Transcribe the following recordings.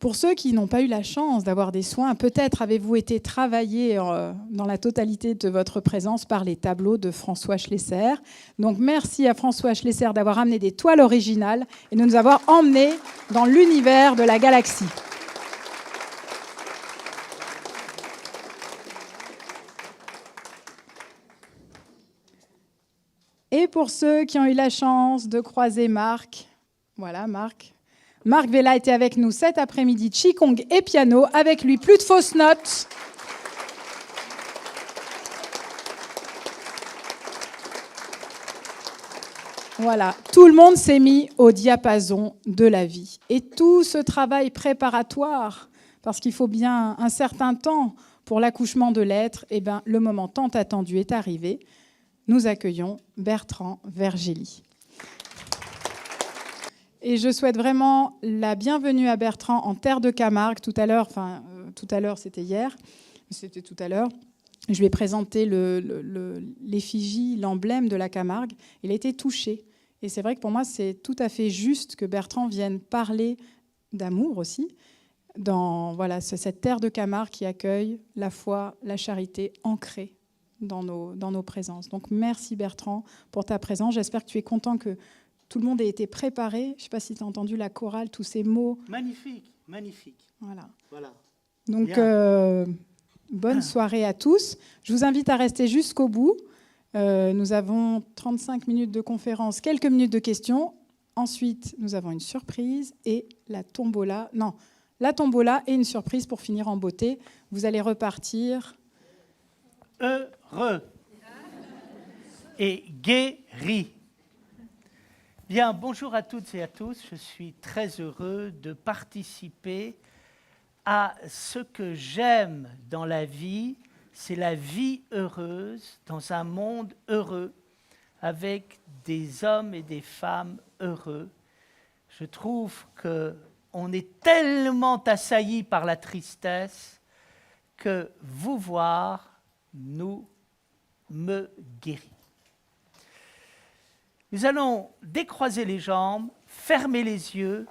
Pour ceux qui n'ont pas eu la chance d'avoir des soins, peut-être avez-vous été travaillé dans la totalité de votre présence par les tableaux de François Schlesser. Donc merci à François Schlesser d'avoir amené des toiles originales et de nous avoir emmenés dans l'univers de la galaxie. Et pour ceux qui ont eu la chance de croiser Marc, voilà Marc. Marc Vella était avec nous cet après-midi, Qigong et piano. Avec lui, plus de fausses notes. Voilà, tout le monde s'est mis au diapason de la vie. Et tout ce travail préparatoire, parce qu'il faut bien un certain temps pour l'accouchement de l'être, eh bien, le moment tant attendu est arrivé. Nous accueillons Bertrand Vergely. Et je souhaite vraiment la bienvenue à Bertrand en terre de Camargue. Tout à l'heure, c'était hier, c'était tout à l'heure. Je lui ai présenté l'effigie, l'emblème de la Camargue. Il a été touché. Et c'est vrai que pour moi, c'est tout à fait juste que Bertrand vienne parler d'amour aussi dans cette terre de Camargue qui accueille la foi, la charité ancrée dans nos présences. Donc merci Bertrand pour ta présence. J'espère que tu es content que tout le monde ait été préparé. Je ne sais pas si tu as entendu la chorale, tous ces mots. Magnifique, magnifique. Voilà. Voilà. Donc, bonne soirée à tous. Je vous invite à rester jusqu'au bout. Nous avons 35 minutes de conférence, quelques minutes de questions. Ensuite, nous avons une surprise et la tombola. Non, la tombola et une surprise pour finir en beauté. Vous allez repartir heureux et guéri. Bien, bonjour à toutes et à tous. Je suis très heureux de participer à ce que j'aime dans la vie, c'est la vie heureuse dans un monde heureux, avec des hommes et des femmes heureux. Je trouve qu'on est tellement assaillis par la tristesse que vous voir me guérit. Nous allons décroiser les jambes, fermer les yeux,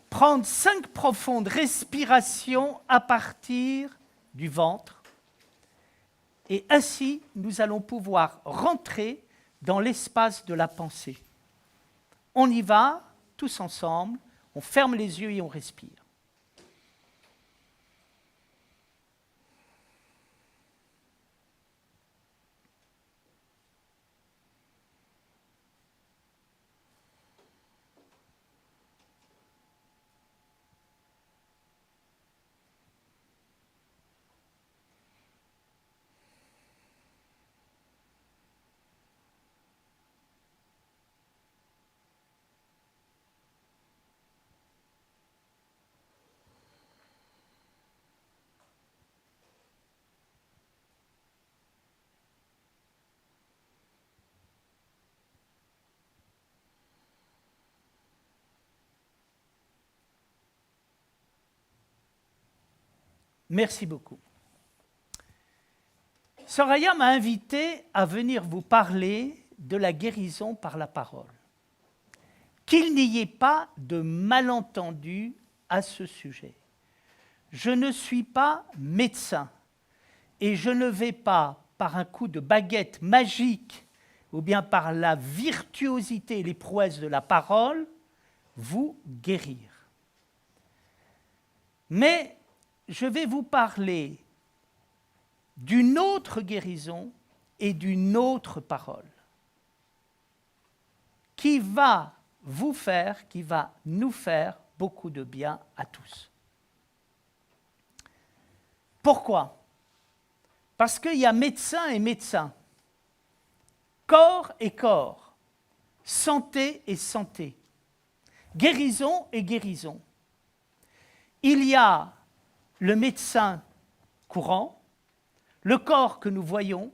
prendre 5 profondes respirations à partir du ventre. Et ainsi, nous allons pouvoir rentrer dans l'espace de la pensée. On y va, tous ensemble, on ferme les yeux et on respire. Merci beaucoup. Soraya m'a invité à venir vous parler de la guérison par la parole. Qu'il n'y ait pas de malentendu à ce sujet. Je ne suis pas médecin et je ne vais pas, par un coup de baguette magique ou bien par la virtuosité et les prouesses de la parole, vous guérir. Mais je vais vous parler d'une autre guérison et d'une autre parole qui va vous faire, qui va nous faire beaucoup de bien à tous. Pourquoi ? Parce qu'il y a médecin et médecin, corps et corps, santé et santé, guérison et guérison. Il y a le médecin courant, le corps que nous voyons,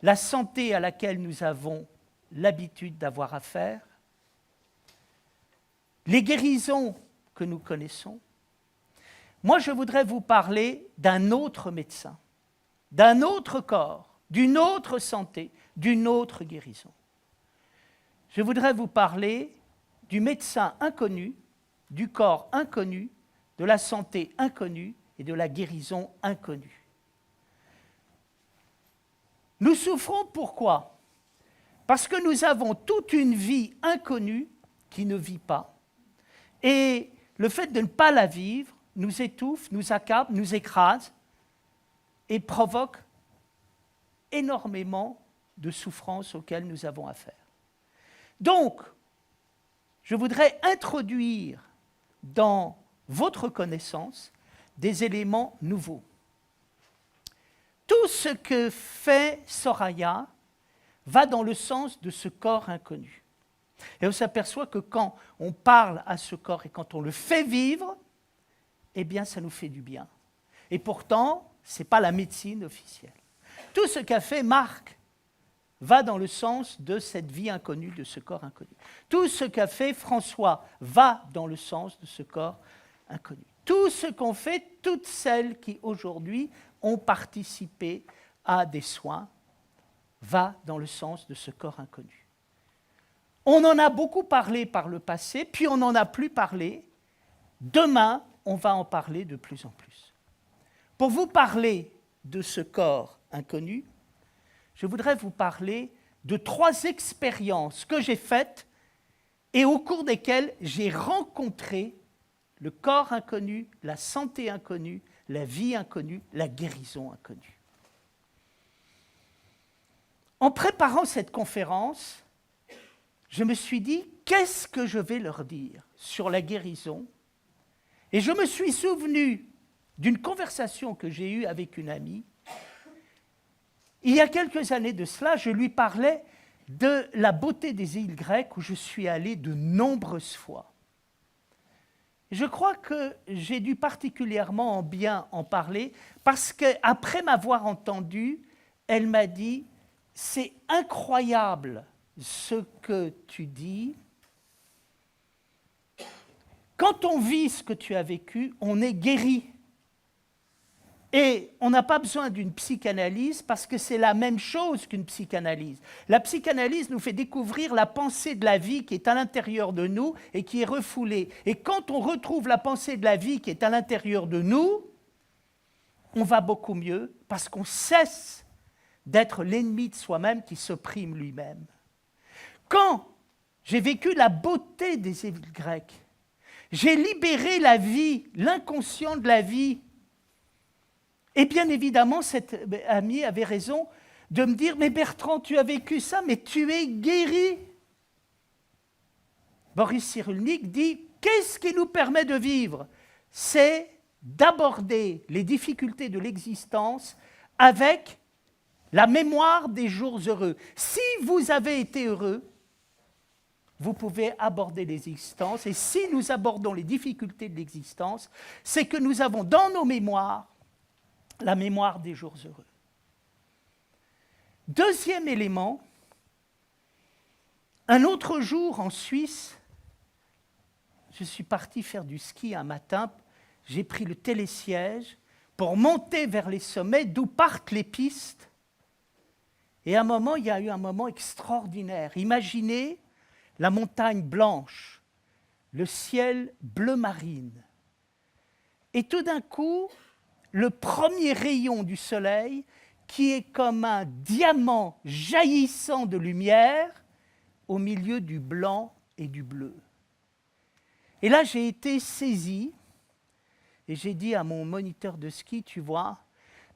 la santé à laquelle nous avons l'habitude d'avoir affaire, les guérisons que nous connaissons. Moi, je voudrais vous parler d'un autre médecin, d'un autre corps, d'une autre santé, d'une autre guérison. Je voudrais vous parler du médecin inconnu, du corps inconnu, de la santé inconnue et de la guérison inconnue. Nous souffrons pourquoi? Parce que nous avons toute une vie inconnue qui ne vit pas. Et le fait de ne pas la vivre nous étouffe, nous accable, nous écrase et provoque énormément de souffrances auxquelles nous avons affaire. Donc, je voudrais introduire dans votre connaissance des éléments nouveaux. Tout ce que fait Soraya va dans le sens de ce corps inconnu. Et on s'aperçoit que quand on parle à ce corps et quand on le fait vivre, eh bien, ça nous fait du bien. Et pourtant, ce n'est pas la médecine officielle. Tout ce qu'a fait Marc va dans le sens de cette vie inconnue, de ce corps inconnu. Tout ce qu'a fait François va dans le sens de ce corps inconnu. Tout ce qu'ont fait toutes celles qui, aujourd'hui, ont participé à des soins va dans le sens de ce corps inconnu. On en a beaucoup parlé par le passé, puis on n'en a plus parlé. Demain, on va en parler de plus en plus. Pour vous parler de ce corps inconnu, je voudrais vous parler de 3 expériences que j'ai faites et au cours desquelles j'ai rencontré le corps inconnu, la santé inconnue, la vie inconnue, la guérison inconnue. En préparant cette conférence, je me suis dit, qu'est-ce que je vais leur dire sur la guérison? Et je me suis souvenu d'une conversation que j'ai eue avec une amie. Il y a quelques années de cela, je lui parlais de la beauté des îles grecques où je suis allé de nombreuses fois. Je crois que j'ai dû particulièrement bien en parler parce qu'après m'avoir entendu, elle m'a dit « C'est incroyable ce que tu dis. Quand on vit ce que tu as vécu, on est guéri. Et on n'a pas besoin d'une psychanalyse parce que c'est la même chose qu'une psychanalyse. La psychanalyse nous fait découvrir la pensée de la vie qui est à l'intérieur de nous et qui est refoulée. Et quand on retrouve la pensée de la vie qui est à l'intérieur de nous, on va beaucoup mieux parce qu'on cesse d'être l'ennemi de soi-même qui s'opprime lui-même. Quand j'ai vécu la beauté des îles grecques, j'ai libéré la vie, l'inconscient de la vie. Et bien évidemment, cette amie avait raison de me dire « Mais Bertrand, tu as vécu ça, mais tu es guéri !» Boris Cyrulnik dit « Qu'est-ce qui nous permet de vivre ?» C'est d'aborder les difficultés de l'existence avec la mémoire des jours heureux. Si vous avez été heureux, vous pouvez aborder l'existence. Et si nous abordons les difficultés de l'existence, c'est que nous avons dans nos mémoires la mémoire des jours heureux. Deuxième élément, un autre jour en Suisse, je suis parti faire du ski un matin, j'ai pris le télésiège pour monter vers les sommets d'où partent les pistes. Et à un moment, il y a eu un moment extraordinaire. Imaginez la montagne blanche, le ciel bleu marine. Et tout d'un coup, le premier rayon du soleil qui est comme un diamant jaillissant de lumière au milieu du blanc et du bleu. Et là, j'ai été saisi et j'ai dit à mon moniteur de ski, tu vois,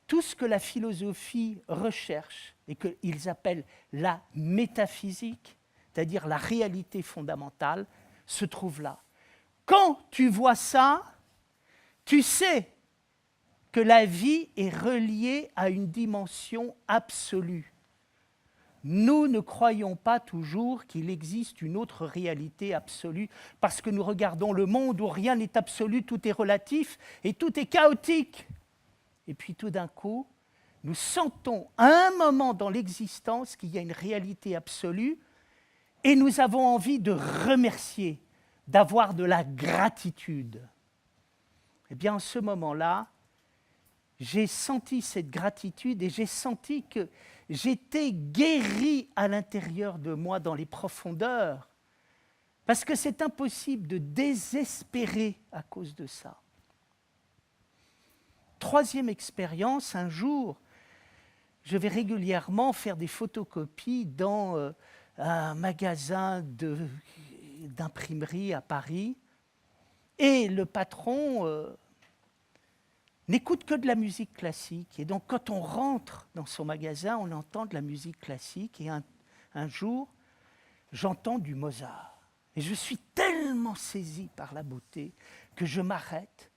tout ce que la philosophie recherche et qu'ils appellent la métaphysique, c'est-à-dire la réalité fondamentale, se trouve là. Quand tu vois ça, tu sais que la vie est reliée à une dimension absolue. Nous ne croyons pas toujours qu'il existe une autre réalité absolue parce que nous regardons le monde où rien n'est absolu, tout est relatif et tout est chaotique. Et puis tout d'un coup, nous sentons à un moment dans l'existence qu'il y a une réalité absolue et nous avons envie de remercier, d'avoir de la gratitude. Eh bien, en ce moment-là, j'ai senti cette gratitude et j'ai senti que j'étais guéri à l'intérieur de moi, dans les profondeurs, parce que c'est impossible de désespérer à cause de ça. troisième expérience, un jour, je vais régulièrement faire des photocopies dans un magasin d'imprimerie à Paris. Et le patron n'écoute que de la musique classique. Et donc, quand on rentre dans son magasin, on entend de la musique classique. Et un jour, j'entends du Mozart. Et je suis tellement saisi par la beauté que je m'arrête.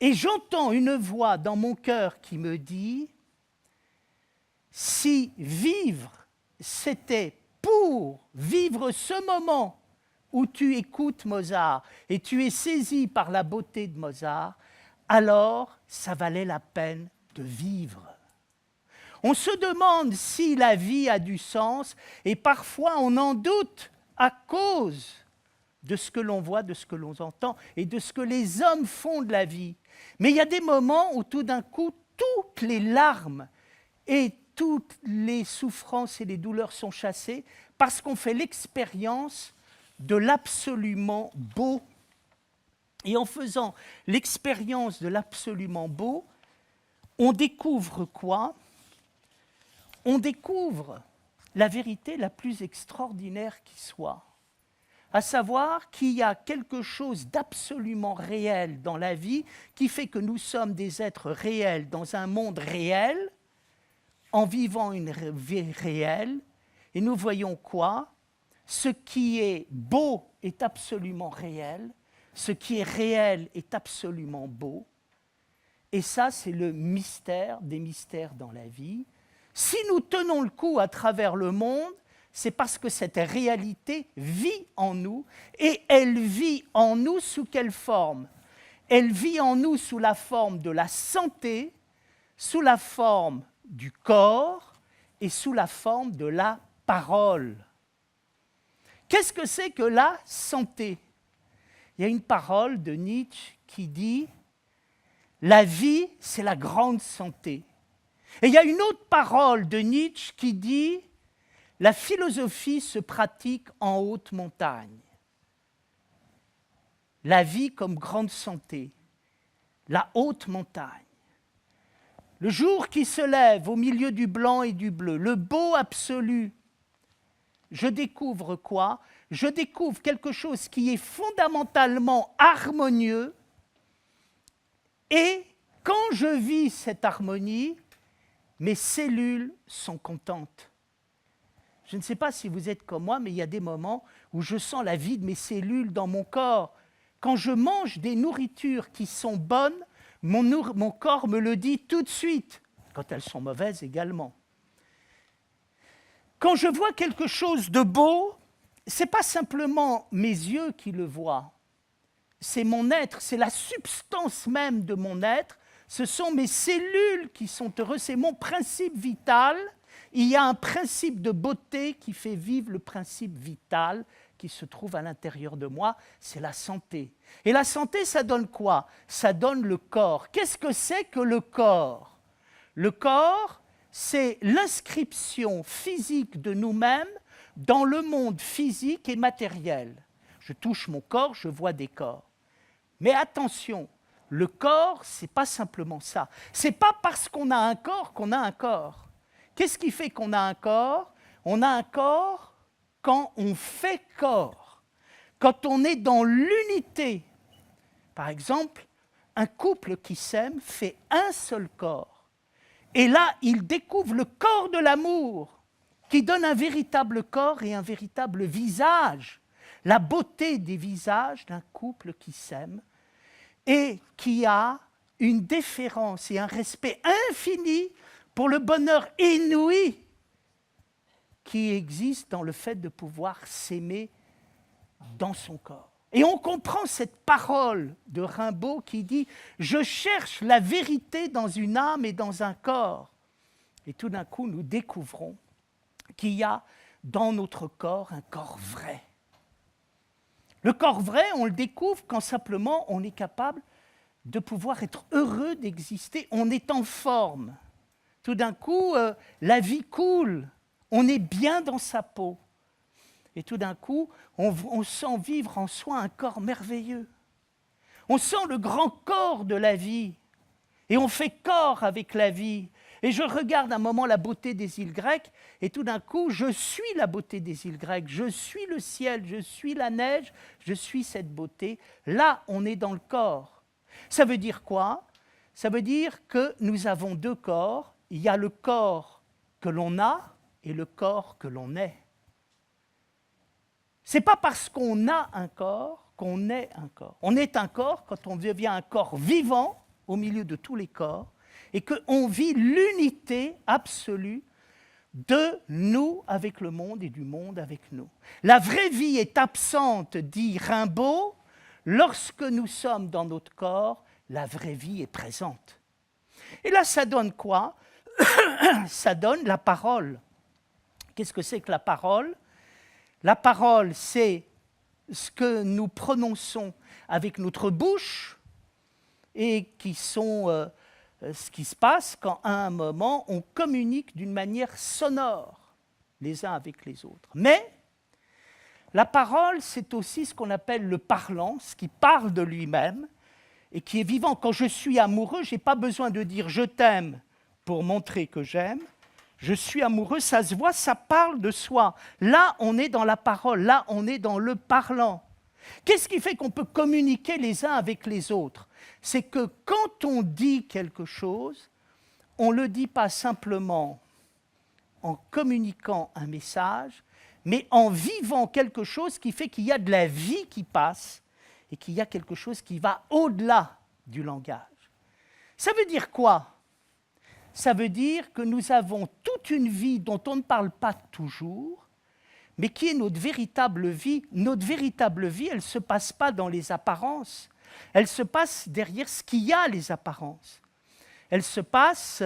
Et j'entends une voix dans mon cœur qui me dit « Si vivre, c'était pour vivre ce moment où tu écoutes Mozart et tu es saisi par la beauté de Mozart, alors ça valait la peine de vivre. » On se demande si la vie a du sens et parfois on en doute à cause de ce que l'on voit, de ce que l'on entend et de ce que les hommes font de la vie. Mais il y a des moments où tout d'un coup, toutes les larmes et toutes les souffrances et les douleurs sont chassées parce qu'on fait l'expérience de l'absolument beau. Et en faisant l'expérience de l'absolument beau, on découvre quoi? On découvre la vérité la plus extraordinaire qui soit, à savoir qu'il y a quelque chose d'absolument réel dans la vie qui fait que nous sommes des êtres réels dans un monde réel, en vivant une vie réelle, et nous voyons quoi? Ce qui est beau est absolument réel, ce qui est réel est absolument beau, et ça, c'est le mystère des mystères dans la vie. Si nous tenons le coup à travers le monde, c'est parce que cette réalité vit en nous, et elle vit en nous sous quelle forme? Elle vit en nous sous la forme de la santé, sous la forme du corps et sous la forme de la parole. Qu'est-ce que c'est que la santé? Il y a une parole de Nietzsche qui dit « La vie, c'est la grande santé ». Et il y a une autre parole de Nietzsche qui dit « La philosophie se pratique en haute montagne ». La vie comme grande santé, la haute montagne. Le jour qui se lève au milieu du blanc et du bleu, le beau absolu, je découvre quoi? Je découvre quelque chose qui est fondamentalement harmonieux, et quand je vis cette harmonie, mes cellules sont contentes. Je ne sais pas si vous êtes comme moi, mais il y a des moments où je sens la vie de mes cellules dans mon corps. Quand je mange des nourritures qui sont bonnes, mon corps me le dit tout de suite, quand elles sont mauvaises également. Quand je vois quelque chose de beau, ce n'est pas simplement mes yeux qui le voient, c'est mon être, c'est la substance même de mon être, ce sont mes cellules qui sont heureuses, c'est mon principe vital. Il y a un principe de beauté qui fait vivre le principe vital qui se trouve à l'intérieur de moi, c'est la santé. Et la santé, ça donne quoi? Ça donne le corps. Qu'est-ce que c'est que le corps? Le corps, c'est l'inscription physique de nous-mêmes dans le monde physique et matériel. Je touche mon corps, je vois des corps. Mais attention, le corps, ce n'est pas simplement ça. Ce n'est pas parce qu'on a un corps qu'on a un corps. Qu'est-ce qui fait qu'on a un corps? On a un corps quand on fait corps, quand on est dans l'unité. Par exemple, un couple qui s'aime fait un seul corps. Et là, il découvre le corps de l'amour, qui donne un véritable corps et un véritable visage. La beauté des visages d'un couple qui s'aime et qui a une déférence et un respect infini pour le bonheur inouï qui existe dans le fait de pouvoir s'aimer dans son corps. Et on comprend cette parole de Rimbaud qui dit « Je cherche la vérité dans une âme et dans un corps ». Et tout d'un coup, nous découvrons qu'il y a dans notre corps un corps vrai. Le corps vrai, on le découvre quand simplement on est capable de pouvoir être heureux d'exister. On est en forme. Tout d'un coup, la vie coule. On est bien dans sa peau. Et tout d'un coup, on sent vivre en soi un corps merveilleux. On sent le grand corps de la vie. Et on fait corps avec la vie. Et je regarde un moment la beauté des îles grecques, et tout d'un coup, je suis la beauté des îles grecques, je suis le ciel, je suis la neige, je suis cette beauté. Là, on est dans le corps. Ça veut dire quoi? Ça veut dire que nous avons deux corps. Il y a le corps que l'on a et le corps que l'on est. Ce n'est pas parce qu'on a un corps qu'on est un corps. On est un corps quand on devient un corps vivant au milieu de tous les corps et qu'on vit l'unité absolue de nous avec le monde et du monde avec nous. La vraie vie est absente, dit Rimbaud. Lorsque nous sommes dans notre corps, la vraie vie est présente. Et là, ça donne quoi? Ça donne la parole. Qu'est-ce que c'est que la parole? La parole, c'est ce que nous prononçons avec notre bouche et qui sont ce qui se passe quand, à un moment, on communique d'une manière sonore les uns avec les autres. Mais la parole, c'est aussi ce qu'on appelle le parlant, ce qui parle de lui-même et qui est vivant. Quand je suis amoureux, je n'ai pas besoin de dire « je t'aime » pour montrer que j'aime. Je suis amoureux, ça se voit, ça parle de soi. Là, on est dans la parole, là, on est dans le parlant. Qu'est-ce qui fait qu'on peut communiquer les uns avec les autres? C'est que quand on dit quelque chose, on ne le dit pas simplement en communiquant un message, mais en vivant quelque chose qui fait qu'il y a de la vie qui passe et qu'il y a quelque chose qui va au-delà du langage. Ça veut dire quoi? Ça veut dire que nous avons toute une vie dont on ne parle pas toujours, mais qui est notre véritable vie. Notre véritable vie, elle ne se passe pas dans les apparences. Elle se passe derrière ce qu'il y a, les apparences. Elle se passe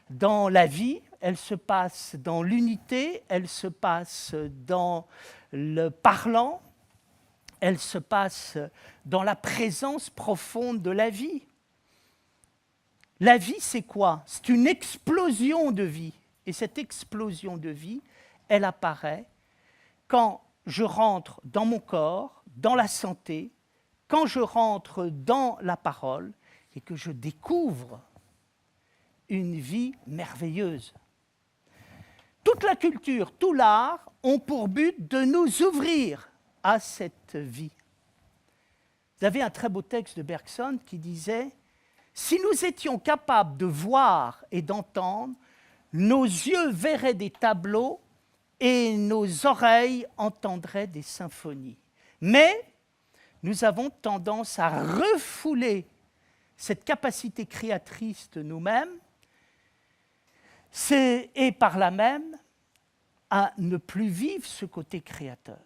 dans la vie, elle se passe dans l'unité, elle se passe dans le parlant, elle se passe dans la présence profonde de la vie. La vie, c'est quoi? C'est une explosion de vie. Et cette explosion de vie, elle apparaît quand je rentre dans mon corps, dans la santé, quand je rentre dans la parole et que je découvre une vie merveilleuse. Toute la culture, tout l'art ont pour but de nous ouvrir à cette vie. Vous avez un très beau texte de Bergson qui disait « Si nous étions capables de voir et d'entendre, nos yeux verraient des tableaux et nos oreilles entendraient des symphonies. » Mais nous avons tendance à refouler cette capacité créatrice de nous-mêmes et par là même à ne plus vivre ce côté créateur.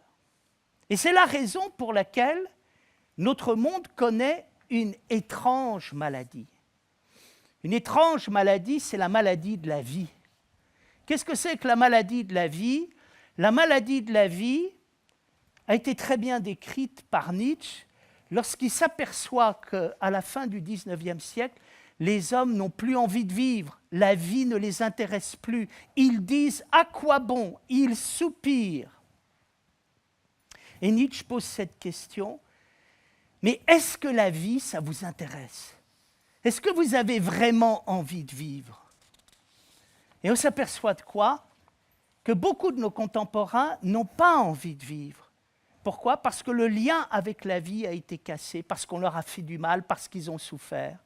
Et c'est la raison pour laquelle notre monde connaît une étrange maladie. Une étrange maladie, c'est la maladie de la vie. Qu'est-ce que c'est que la maladie de la vie? La maladie de la vie a été très bien décrite par Nietzsche lorsqu'il s'aperçoit qu'à la fin du XIXe siècle, les hommes n'ont plus envie de vivre, la vie ne les intéresse plus. Ils disent « à quoi bon ?» Ils soupirent. Et Nietzsche pose cette question, mais est-ce que la vie, ça vous intéresse? Est-ce que vous avez vraiment envie de vivre? Et on s'aperçoit de quoi? Que beaucoup de nos contemporains n'ont pas envie de vivre. Pourquoi? Parce que le lien avec la vie a été cassé, parce qu'on leur a fait du mal, parce qu'ils ont souffert.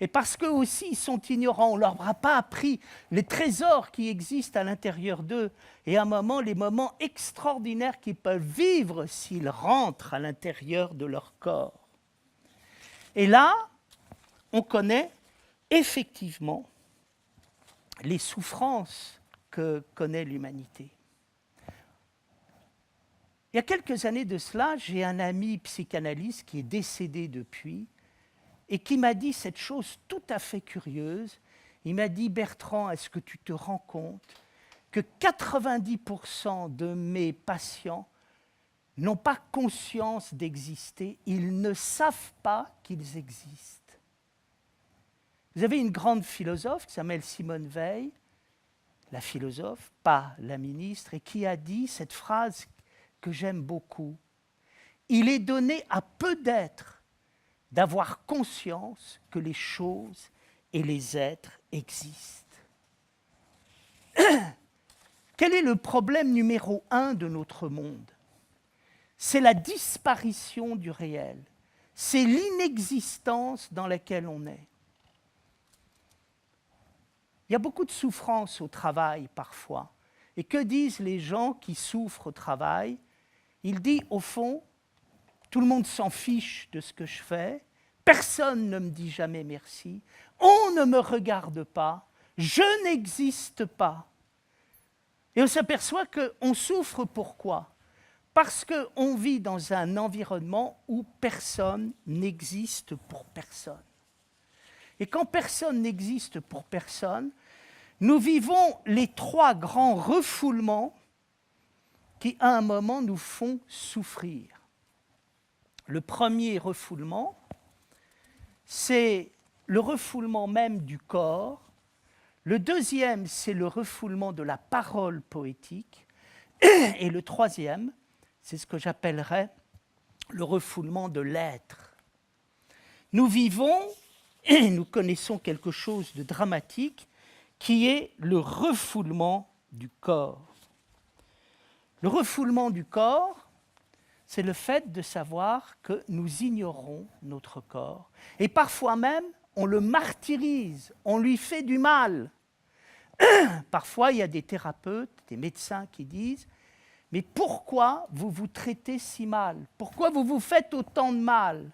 Et parce qu'eux aussi, ils sont ignorants, on ne leur a pas appris les trésors qui existent à l'intérieur d'eux. Et à un moment, les moments extraordinaires qu'ils peuvent vivre s'ils rentrent à l'intérieur de leur corps. Et là, on connaît effectivement les souffrances que connaît l'humanité. Il y a quelques années de cela, j'ai un ami psychanalyste qui est décédé depuis et qui m'a dit cette chose tout à fait curieuse. Il m'a dit « Bertrand, est-ce que tu te rends compte que 90% de mes patients n'ont pas conscience d'exister, ils ne savent pas qu'ils existent ». Vous avez une grande philosophe qui s'appelle Simone Veil, la philosophe, pas la ministre, et qui a dit cette phrase que j'aime beaucoup. « Il est donné à peu d'êtres d'avoir conscience que les choses et les êtres existent. Quel est le problème numéro 1 de notre monde? C'est la disparition du réel. C'est l'inexistence dans laquelle on est. Il y a beaucoup de souffrance au travail parfois. Et que disent les gens qui souffrent au travail? Ils disent, au fond, tout le monde s'en fiche de ce que je fais, personne ne me dit jamais merci, on ne me regarde pas, je n'existe pas. Et on s'aperçoit qu'on souffre pourquoi? Parce qu'on vit dans un environnement où personne n'existe pour personne. Et quand personne n'existe pour personne, nous vivons les 3 grands refoulements qui, à un moment, nous font souffrir. Le premier refoulement, c'est le refoulement même du corps. Le deuxième, c'est le refoulement de la parole poétique. Et le troisième, c'est ce que j'appellerais le refoulement de l'être. Nous vivons, et nous connaissons quelque chose de dramatique, qui est le refoulement du corps. Le refoulement du corps, c'est le fait de savoir que nous ignorons notre corps. Et parfois même, on le martyrise, on lui fait du mal. Parfois, il y a des thérapeutes, des médecins qui disent « Mais pourquoi vous vous traitez si mal? Pourquoi vous vous faites autant de mal?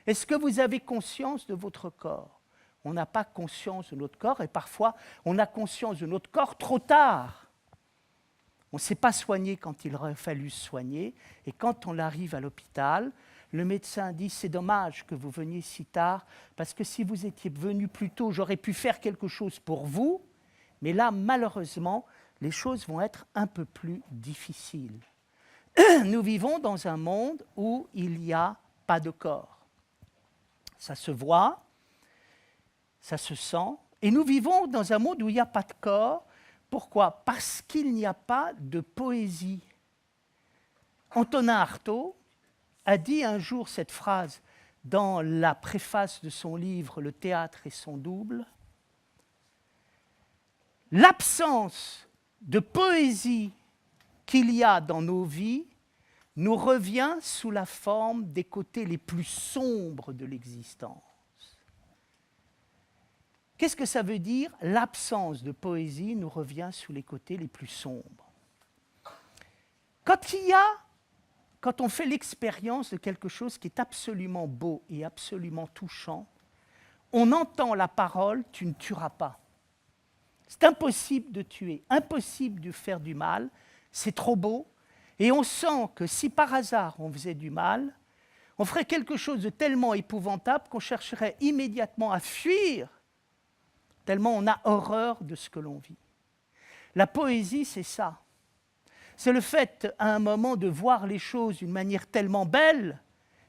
Est-ce que vous avez conscience de votre corps ?» On n'a pas conscience de notre corps et parfois, on a conscience de notre corps trop tard. On ne s'est pas soigné quand il aurait fallu se soigner. Et quand on arrive à l'hôpital, le médecin dit « C'est dommage que vous veniez si tard, parce que si vous étiez venu plus tôt, j'aurais pu faire quelque chose pour vous. Mais là, malheureusement, les choses vont être un peu plus difficiles. » Nous vivons dans un monde où il n'y a pas de corps. Ça se voit, ça se sent. Et nous vivons dans un monde où il n'y a pas de corps. Pourquoi? Parce qu'il n'y a pas de poésie. Antonin Artaud a dit un jour cette phrase dans la préface de son livre « Le théâtre et son double ». L'absence de poésie qu'il y a dans nos vies nous revient sous la forme des côtés les plus sombres de l'existence. Qu'est-ce que ça veut dire? L'absence de poésie nous revient sous les côtés les plus sombres. Quand on fait l'expérience de quelque chose qui est absolument beau et absolument touchant, on entend la parole « tu ne tueras pas ». C'est impossible de tuer, impossible de faire du mal, c'est trop beau. Et on sent que si par hasard on faisait du mal, on ferait quelque chose de tellement épouvantable qu'on chercherait immédiatement à fuir, tellement on a horreur de ce que l'on vit. La poésie, c'est ça. C'est le fait, à un moment, de voir les choses d'une manière tellement belle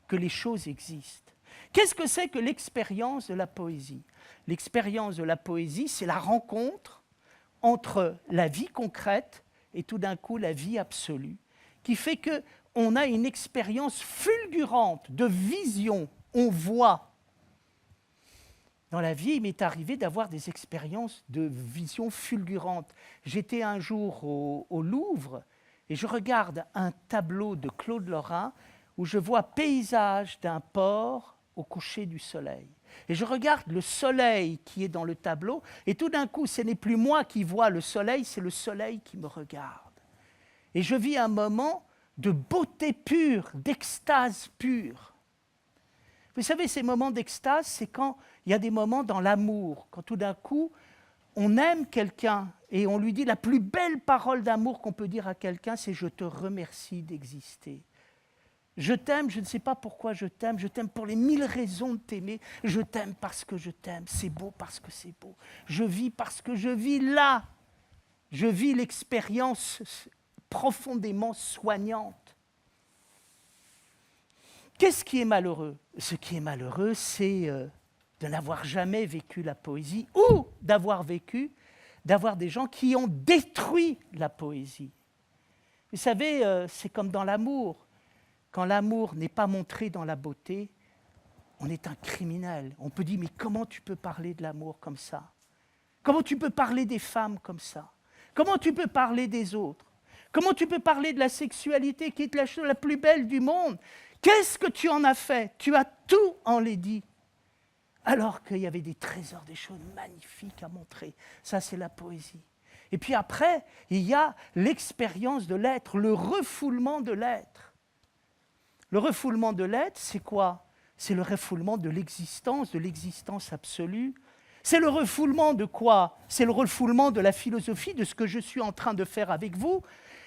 que les choses existent. Qu'est-ce que c'est que l'expérience de la poésie? L'expérience de la poésie, c'est la rencontre entre la vie concrète et tout d'un coup la vie absolue, qui fait qu'on a une expérience fulgurante de vision, on voit. Dans la vie, il m'est arrivé d'avoir des expériences de vision fulgurante. J'étais un jour au Louvre et je regarde un tableau de Claude Lorrain où je vois paysage d'un port au coucher du soleil. Et je regarde le soleil qui est dans le tableau, et tout d'un coup, ce n'est plus moi qui vois le soleil, c'est le soleil qui me regarde. Et je vis un moment de beauté pure, d'extase pure. Vous savez, ces moments d'extase, c'est quand il y a des moments dans l'amour, quand tout d'un coup, on aime quelqu'un et on lui dit la plus belle parole d'amour qu'on peut dire à quelqu'un, c'est « je te remercie d'exister ». Je t'aime, je ne sais pas pourquoi je t'aime pour les 1000 raisons de t'aimer, je t'aime parce que je t'aime, c'est beau parce que c'est beau, je vis parce que je vis là, je vis l'expérience profondément soignante. Qu'est-ce qui est malheureux? Ce qui est malheureux, c'est de n'avoir jamais vécu la poésie ou d'avoir des gens qui ont détruit la poésie. Vous savez, c'est comme dans l'amour. Quand l'amour n'est pas montré dans la beauté, on est un criminel. On peut dire, mais comment tu peux parler de l'amour comme ça? Comment tu peux parler des femmes comme ça? Comment tu peux parler des autres? Comment tu peux parler de la sexualité qui est la chose la plus belle du monde? Qu'est-ce que tu en as fait? Tu as tout enlaidi. Alors qu'il y avait des trésors, des choses magnifiques à montrer. Ça, c'est la poésie. Et puis après, il y a l'expérience de l'être, le refoulement de l'être. Le refoulement de l'être, c'est quoi? C'est le refoulement de l'existence absolue. C'est le refoulement de quoi? C'est le refoulement de la philosophie, de ce que je suis en train de faire avec vous,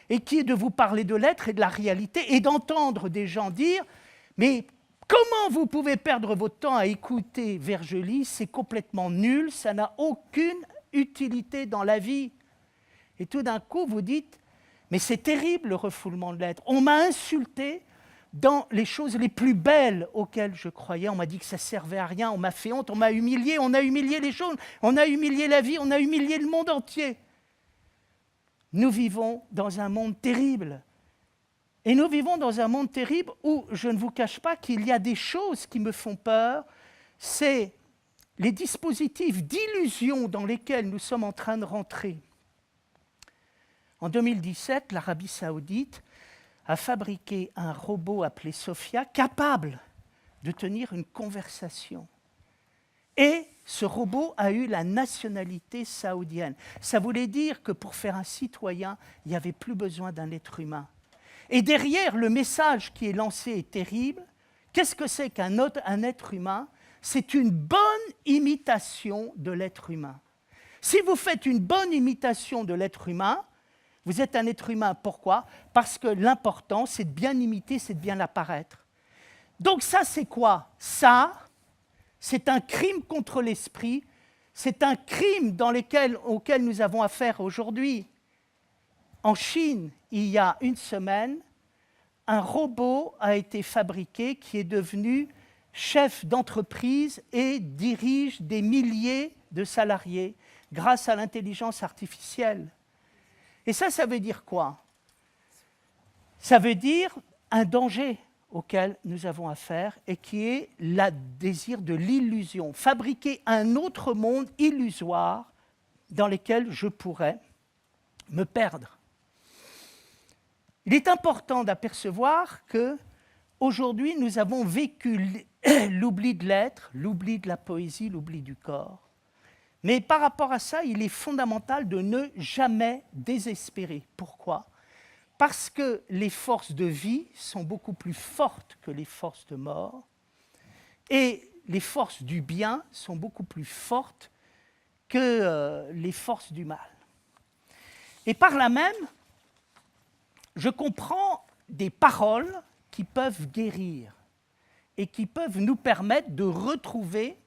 et qui est de vous parler de l'être et de la réalité, et d'entendre des gens dire « Mais comment vous pouvez perdre votre temps à écouter Vergely? C'est complètement nul, ça n'a aucune utilité dans la vie. » Et tout d'un coup, vous dites « Mais c'est terrible le refoulement de l'être. On m'a insulté dans les choses les plus belles auxquelles je croyais. On m'a dit que ça ne servait à rien, on m'a fait honte, on m'a humilié, on a humilié les choses, on a humilié la vie, on a humilié le monde entier. » Nous vivons dans un monde terrible. Et nous vivons dans un monde terrible où je ne vous cache pas qu'il y a des choses qui me font peur. C'est les dispositifs d'illusion dans lesquels nous sommes en train de rentrer. En 2017, l'Arabie Saoudite a fabriqué un robot appelé Sophia capable de tenir une conversation. Et ce robot a eu la nationalité saoudienne. Ça voulait dire que pour faire un citoyen, il n'y avait plus besoin d'un être humain. Et derrière, le message qui est lancé est terrible. Qu'est-ce que c'est qu'un être humain? C'est une bonne imitation de l'être humain. Si vous faites une bonne imitation de l'être humain, vous êtes un être humain. Pourquoi? Parce que l'important, c'est de bien imiter, c'est de bien apparaître. Donc ça, c'est quoi? Ça, c'est un crime contre l'esprit, c'est un crime auquel nous avons affaire aujourd'hui. En Chine, il y a une semaine, un robot a été fabriqué qui est devenu chef d'entreprise et dirige des milliers de salariés grâce à l'intelligence artificielle. Et ça veut dire quoi? Ça veut dire un danger auquel nous avons affaire et qui est le désir de l'illusion. Fabriquer un autre monde illusoire dans lequel je pourrais me perdre. Il est important d'apercevoir qu'aujourd'hui, nous avons vécu l'oubli de l'être, l'oubli de la poésie, l'oubli du corps. Mais par rapport à ça, il est fondamental de ne jamais désespérer. Pourquoi? Parce que les forces de vie sont beaucoup plus fortes que les forces de mort et les forces du bien sont beaucoup plus fortes que les forces du mal. Et par là même, je comprends des paroles qui peuvent guérir et qui peuvent nous permettre de retrouver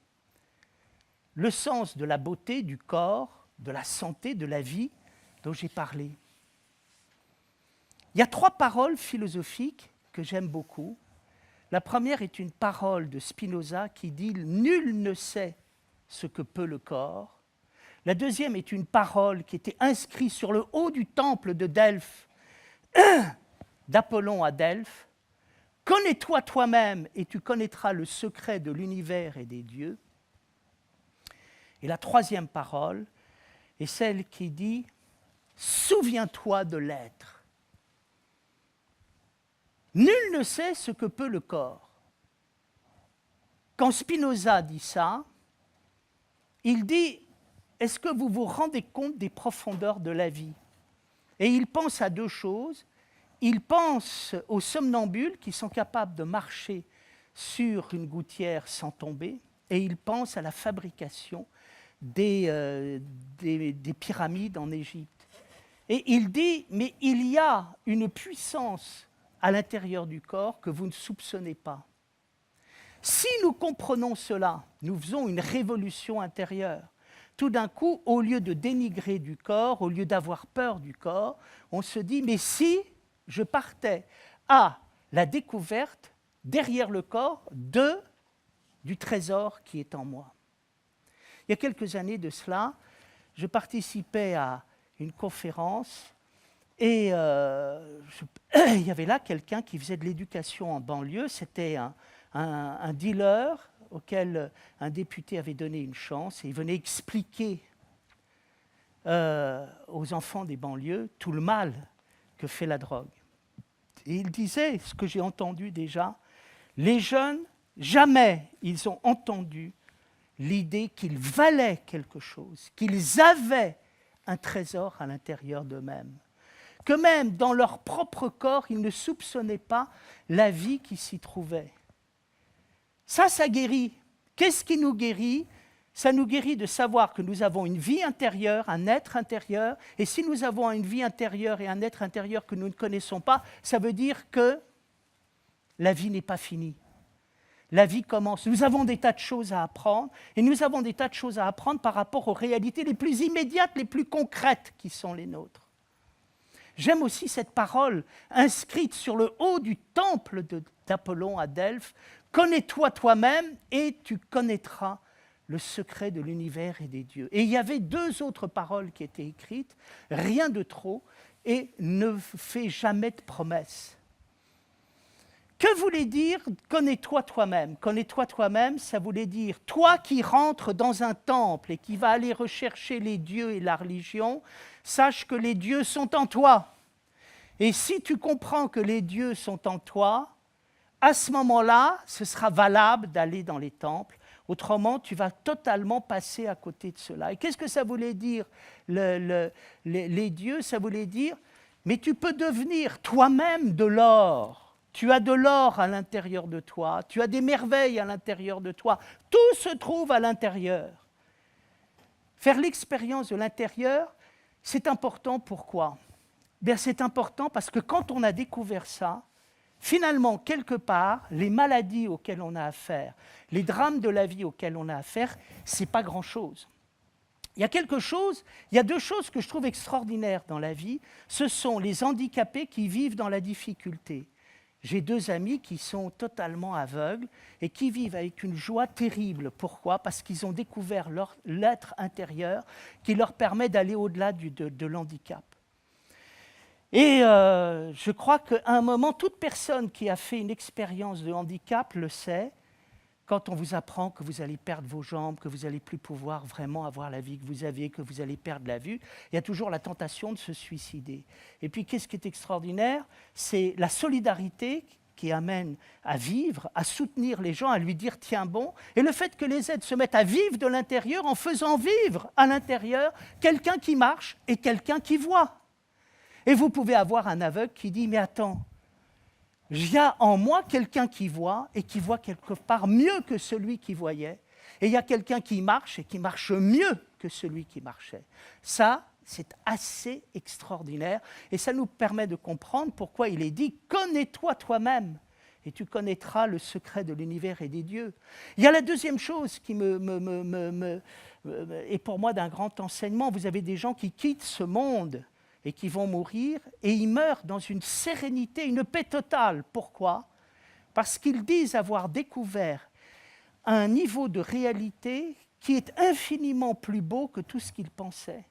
le sens de la beauté du corps, de la santé, de la vie dont j'ai parlé. Il y a 3 paroles philosophiques que j'aime beaucoup. La première est une parole de Spinoza qui dit « Nul ne sait ce que peut le corps ». La deuxième est une parole qui était inscrite sur le haut du temple de Delphes, d'Apollon à Delphes. « Connais-toi toi-même et tu connaîtras le secret de l'univers et des dieux ». Et la troisième parole est celle qui dit « Souviens-toi de l'être ». Nul ne sait ce que peut le corps. Quand Spinoza dit ça, il dit « Est-ce que vous vous rendez compte des profondeurs de la vie ?» Et il pense à 2 choses. Il pense aux somnambules qui sont capables de marcher sur une gouttière sans tomber, et il pense à la fabrication des pyramides en Égypte. Et il dit « Mais il y a une puissance à l'intérieur du corps que vous ne soupçonnez pas. Si nous comprenons cela, nous faisons une révolution intérieure. Tout d'un coup, au lieu de dénigrer du corps, au lieu d'avoir peur du corps, on se dit, mais si je partais à la découverte, derrière le corps, du trésor qui est en moi. Il y a quelques années de cela, je participais à une conférence et il y avait là quelqu'un qui faisait de l'éducation en banlieue. C'était un dealer auquel un député avait donné une chance et il venait expliquer aux enfants des banlieues tout le mal que fait la drogue. Et il disait, ce que j'ai entendu déjà, les jeunes, jamais ils ont entendu l'idée qu'ils valaient quelque chose, qu'ils avaient un trésor à l'intérieur d'eux-mêmes, que même dans leur propre corps, ils ne soupçonnaient pas la vie qui s'y trouvait. Ça guérit. Qu'est-ce qui nous guérit ? Ça nous guérit de savoir que nous avons une vie intérieure, un être intérieur, et si nous avons une vie intérieure et un être intérieur que nous ne connaissons pas, ça veut dire que la vie n'est pas finie. La vie commence. Nous avons des tas de choses à apprendre, et nous avons des tas de choses à apprendre par rapport aux réalités les plus immédiates, les plus concrètes qui sont les nôtres. J'aime aussi cette parole inscrite sur le haut du temple d'Apollon à Delphes. « Connais-toi toi-même et tu connaîtras le secret de l'univers et des dieux. » Et il y avait 2 autres paroles qui étaient écrites, « Rien de trop et ne fais jamais de promesses. » Que voulait dire « connais-toi toi-même » ? Connais-toi toi-même, ça voulait dire « toi qui rentres dans un temple et qui va aller rechercher les dieux et la religion, sache que les dieux sont en toi. Et si tu comprends que les dieux sont en toi, à ce moment-là, ce sera valable d'aller dans les temples. Autrement, tu vas totalement passer à côté de cela. » Et qu'est-ce que ça voulait dire, les dieux ? Ça voulait dire, mais tu peux devenir toi-même de l'or. Tu as de l'or à l'intérieur de toi. Tu as des merveilles à l'intérieur de toi. Tout se trouve à l'intérieur. Faire l'expérience de l'intérieur, c'est important. Pourquoi ? Bien, c'est important parce que quand on a découvert ça, finalement, quelque part, les maladies auxquelles on a affaire, les drames de la vie auxquels on a affaire, ce n'est pas grand-chose. Il y a 2 choses que je trouve extraordinaires dans la vie. Ce sont les handicapés qui vivent dans la difficulté. J'ai 2 amis qui sont totalement aveugles et qui vivent avec une joie terrible. Pourquoi ? Parce qu'ils ont découvert l'être intérieur qui leur permet d'aller au-delà de l'handicap. Et je crois qu'à un moment, toute personne qui a fait une expérience de handicap le sait, quand on vous apprend que vous allez perdre vos jambes, que vous n'allez plus pouvoir vraiment avoir la vie que vous aviez, que vous allez perdre la vue, il y a toujours la tentation de se suicider. Et puis, qu'est-ce qui est extraordinaire ? C'est la solidarité qui amène à vivre, à soutenir les gens, à lui dire « tiens bon », et le fait que les aides se mettent à vivre de l'intérieur en faisant vivre à l'intérieur quelqu'un qui marche et quelqu'un qui voit. Et vous pouvez avoir un aveugle qui dit « mais attends, il y a en moi quelqu'un qui voit et qui voit quelque part mieux que celui qui voyait. Et il y a quelqu'un qui marche et qui marche mieux que celui qui marchait. » Ça, c'est assez extraordinaire et ça nous permet de comprendre pourquoi il est dit « connais-toi toi-même et tu connaîtras le secret de l'univers et des dieux. » Il y a la deuxième chose qui est pour moi d'un grand enseignement. Vous avez des gens qui quittent ce monde et qui vont mourir, et ils meurent dans une sérénité, une paix totale. Pourquoi ? Parce qu'ils disent avoir découvert un niveau de réalité qui est infiniment plus beau que tout ce qu'ils pensaient,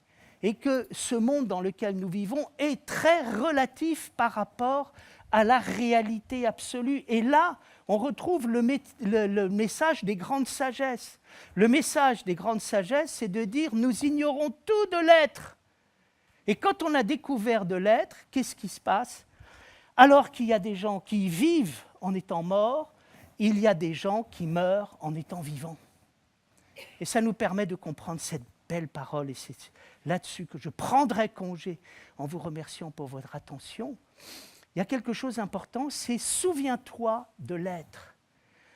et que ce monde dans lequel nous vivons est très relatif par rapport à la réalité absolue. Et là, on retrouve le message des grandes sagesses. Le message des grandes sagesses, c'est de dire « nous ignorons tout de l'être ». Et quand on a découvert de l'être, qu'est-ce qui se passe ? Alors qu'il y a des gens qui vivent en étant morts, il y a des gens qui meurent en étant vivants. Et ça nous permet de comprendre cette belle parole, et c'est là-dessus que je prendrai congé en vous remerciant pour votre attention. Il y a quelque chose d'important, c'est « souviens-toi de l'être ».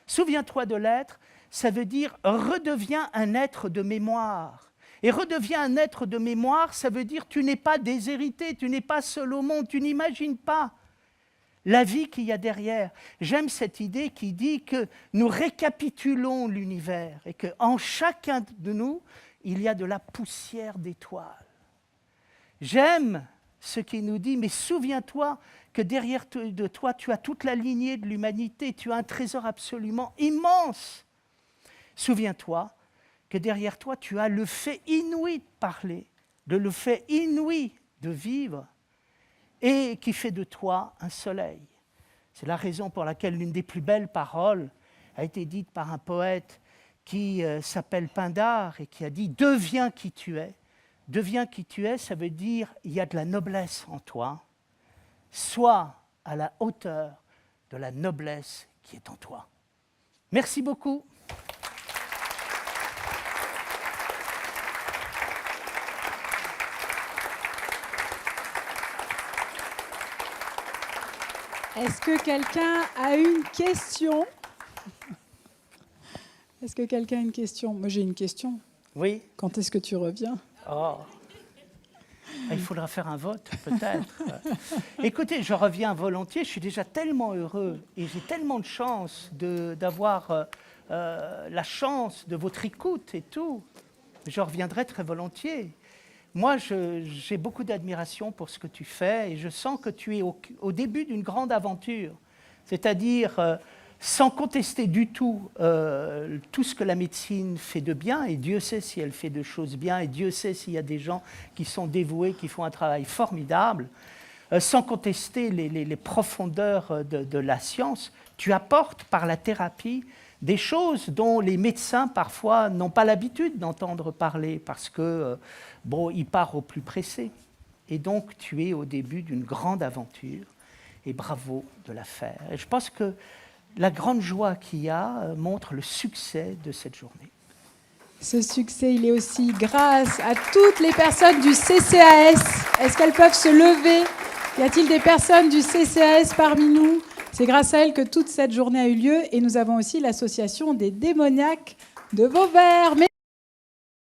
Souviens-toi de l'être, ça veut dire « redeviens un être de mémoire ». Et redeviens un être de mémoire, ça veut dire tu n'es pas déshérité, tu n'es pas seul au monde, tu n'imagines pas la vie qu'il y a derrière. J'aime cette idée qui dit que nous récapitulons l'univers et qu'en chacun de nous, il y a de la poussière d'étoiles. J'aime ce qui nous dit, mais souviens-toi que derrière de toi, tu as toute la lignée de l'humanité, tu as un trésor absolument immense. Souviens-toi que derrière toi, tu as le fait inouï de parler, le fait inouï de vivre, et qui fait de toi un soleil. C'est la raison pour laquelle l'une des plus belles paroles a été dite par un poète qui s'appelle Pindare et qui a dit « Deviens qui tu es ». Deviens qui tu es, ça veut dire il y a de la noblesse en toi. Sois à la hauteur de la noblesse qui est en toi. Merci beaucoup. Est-ce que quelqu'un a une question? Est-ce que quelqu'un a une question? Moi, j'ai une question. Oui. Quand est-ce que tu reviens? Oh. Il faudra faire un vote, peut-être. Écoutez, je reviens volontiers. Je suis déjà tellement heureux et j'ai tellement de chance d'avoir la chance de votre écoute et tout. Je reviendrai très volontiers. Moi, j'ai beaucoup d'admiration pour ce que tu fais et je sens que tu es au début d'une grande aventure. C'est-à-dire, sans contester du tout tout ce que la médecine fait de bien, et Dieu sait si elle fait de choses bien, et Dieu sait s'il y a des gens qui sont dévoués, qui font un travail formidable, sans contester les profondeurs de la science, tu apportes par la thérapie des choses dont les médecins parfois n'ont pas l'habitude d'entendre parler parce que, ils partent au plus pressé. Et donc, tu es au début d'une grande aventure et bravo de la faire. Et je pense que la grande joie qu'il y a montre le succès de cette journée. Ce succès, il est aussi grâce à toutes les personnes du CCAS. Est-ce qu'elles peuvent se lever? Y a-t-il des personnes du CCAS parmi nous? C'est grâce à elles que toute cette journée a eu lieu. Et nous avons aussi l'association des démoniaques de Vauvert.